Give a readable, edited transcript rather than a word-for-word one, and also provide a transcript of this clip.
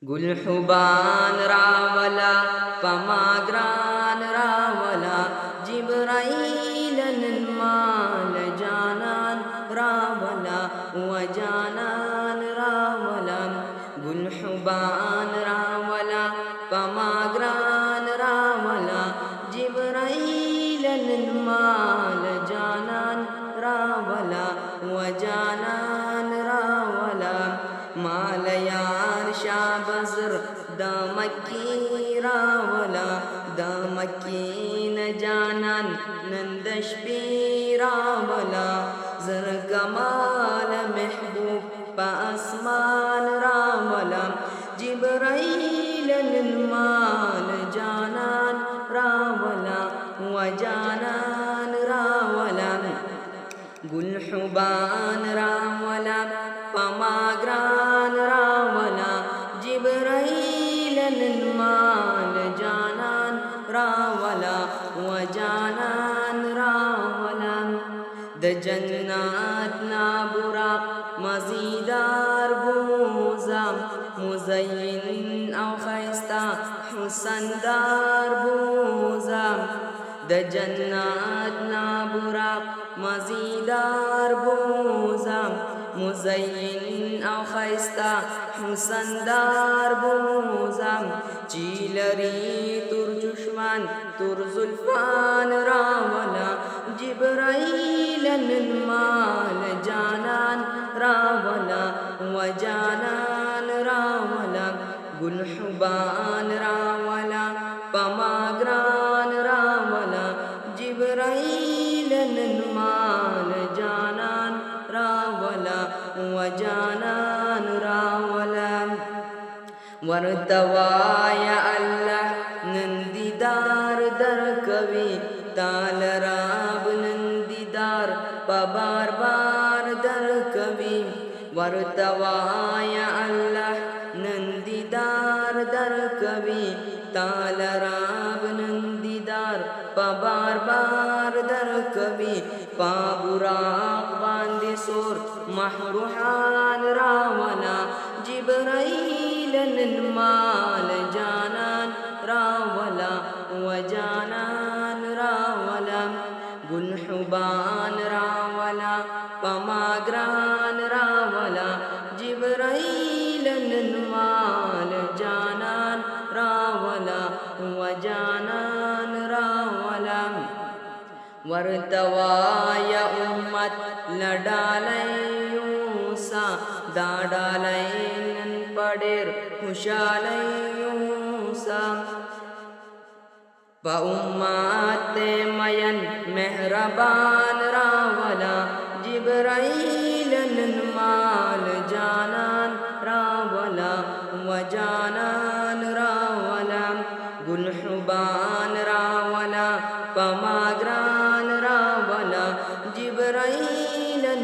गुलहुबान रावला पमाग्रान रावला जिब्राइलन माल जानान रावला वजानान रावला गुलहुबान रावला पमाग्रान रावला जिब्राइलन माल जानान रावला वजानान रावला मालयार शाबज़र दमकी रावला दमकी न जानान नंदश पी रावला जर कमाल महबूब पासमान रावला जिब्राइल माल जानान रावला वजानान रावला गुलहुबान रावला पमाग्रान रावला जिब्राइल माल जानान रावला वजानान रावला द जन्नात ना बुराक मज़ीदार बूज़ा मुज़य्यिन औ खैस्ता हुसनदार बूज़ा द जन्नात ना बुराक मज़ीदार बूज़ा मुज़य्यिन औ खैस्ता हुसनदार बूज़ा चीलरी तुर चुश्मान तुर जुल्फान रावला जिब्राइलन माल जानान रावला वजानान रावला गुलहुबान रावला पमाग्रान रावला जिब्राइलन माल जानान रावला वजानान रावला वरतवाय अल्लाह नंदीदार दर कवि तालराब नंदीदार पबार बार दर कवि वरतवाय अल्लाह नंदीदार दर कवि तालराब नंदीदार पबार बार दर कवि पाबुराक बांदे सोर महरुहान रावला जिब्राइलन माल जानान रावला वजानान रावला गुलहुबान रावला पमाग्रान रावला जिब्राइलन माल जानान रावला वजानान रावला वरतवाय उम्मत लडालयूसा दाडालयन पडेर खुशालयूसा प उम्मत मयन मेहरबान रावला जिब्राइलन माल जानान रावला वजानान रावला गुलहुबान रावला पमाग्रान रावला जिब्राइलन